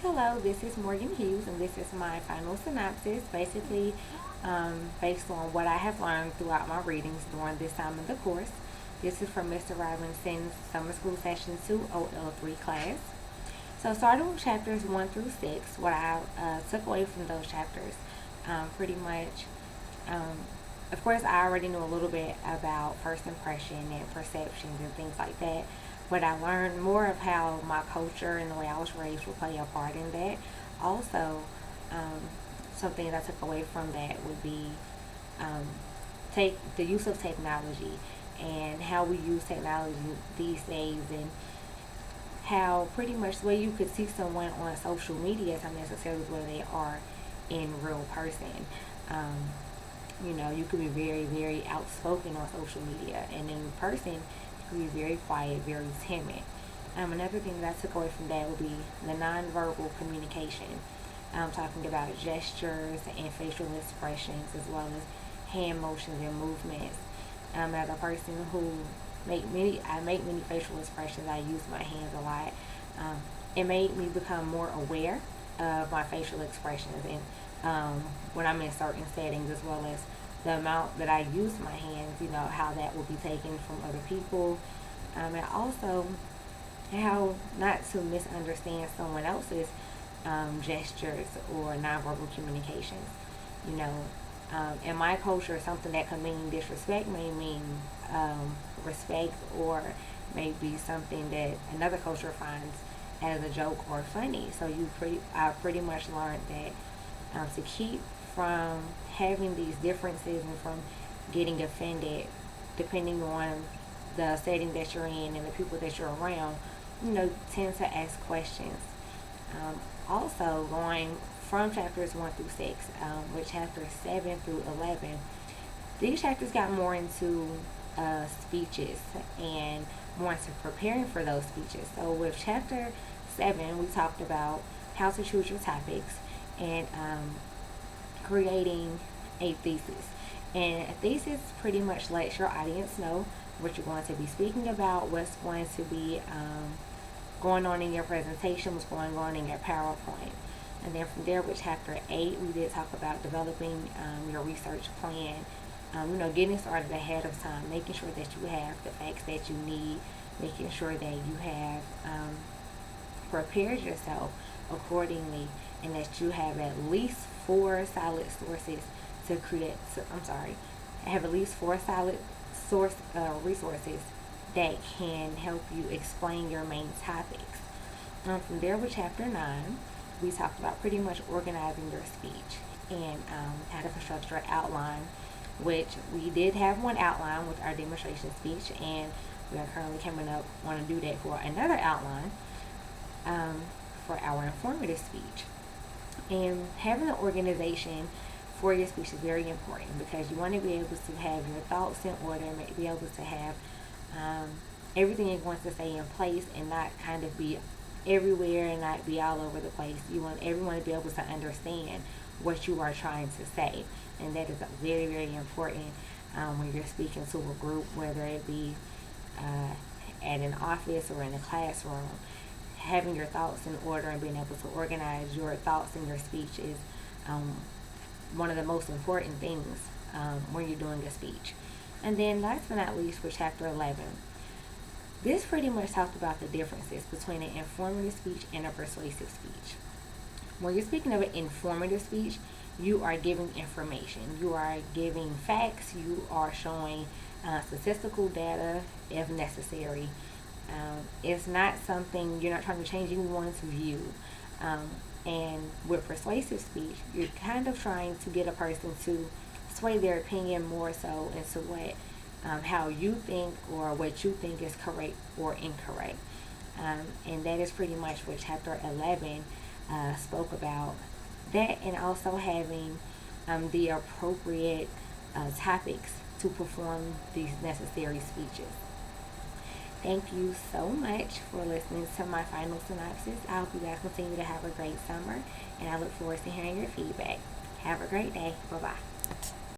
Hello, this is Morgan Hughes, and this is my final synopsis, basically based on what I have learned throughout my readings during this time in the course. This is from Mr. Robinson's Summer School Session 2 OL3 class. So starting with chapters 1 through 6, what I took away from those chapters, pretty much, of course, I already knew a little bit about first impression and perceptions and things like that, but I learned more of how my culture and the way I was raised will play a part in that. Also, something that I took away from that would be take the use of technology and how we use technology these days, and how pretty much the way you could see someone on social media is not necessarily where they are in real person. You could be very, very outspoken on social media, and in person, you could be very quiet, very timid. Another thing that I took away from that would be the nonverbal communication. I'm talking about gestures and facial expressions, as well as hand motions and movements. As a person who I make many facial expressions. I use my hands a lot. It made me become more aware of my facial expressions, and when I'm in certain settings, as well as the amount that I use my hands, how that will be taken from other people, and also how not to misunderstand someone else's gestures or nonverbal communications. You know, in my culture, something that can mean disrespect may mean respect, or maybe something that another culture finds as a joke or funny. So I pretty much learned that to keep from having these differences and from getting offended, depending on the setting that you're in and the people that you're around, tend to ask questions. Also, going from chapters 1 through 6, with chapters 7 through 11, these chapters got more into speeches and more into preparing for those speeches. So with chapter 7, we talked about how to choose your topics and creating a thesis. And a thesis pretty much lets your audience know what you're going to be speaking about, what's going to be going on in your presentation, what's going on in your PowerPoint. And then from there, with chapter 8, we did talk about developing your research plan, getting started ahead of time, making sure that you have the facts that you need, making sure that you have prepared yourself accordingly, and that you have at least 4 solid sources have at least 4 solid resources that can help you explain your main topics. From there, with chapter 9, we talked about pretty much organizing your speech and how to construct your outline, which we did have one outline with our demonstration speech, and we are currently want to do that for another outline for our informative speech. And having an organization for your speech is very important, because you want to be able to have your thoughts in order, and be able to have everything you're going to say in place, and not kind of be everywhere and not be all over the place. You want everyone to be able to understand what you are trying to say, and that is very, very important when you're speaking to a group, whether it be at an office or in a classroom. Having your thoughts in order and being able to organize your thoughts in your speech is one of the most important things when you're doing a speech. And then last but not least, for chapter 11, this pretty much talked about the differences between an informative speech and a persuasive speech. When you're speaking of an informative speech, you are giving information. You are giving facts. You are showing statistical data if necessary. It's not something, you're not trying to change anyone's view. And with persuasive speech, you're kind of trying to get a person to sway their opinion more so into how you think, or what you think is correct or incorrect. And that is pretty much what chapter 11 spoke about. That, and also having the appropriate topics to perform these necessary speeches. Thank you so much for listening to my final synopsis. I hope you guys continue to have a great summer, and I look forward to hearing your feedback. Have a great day. Bye-bye.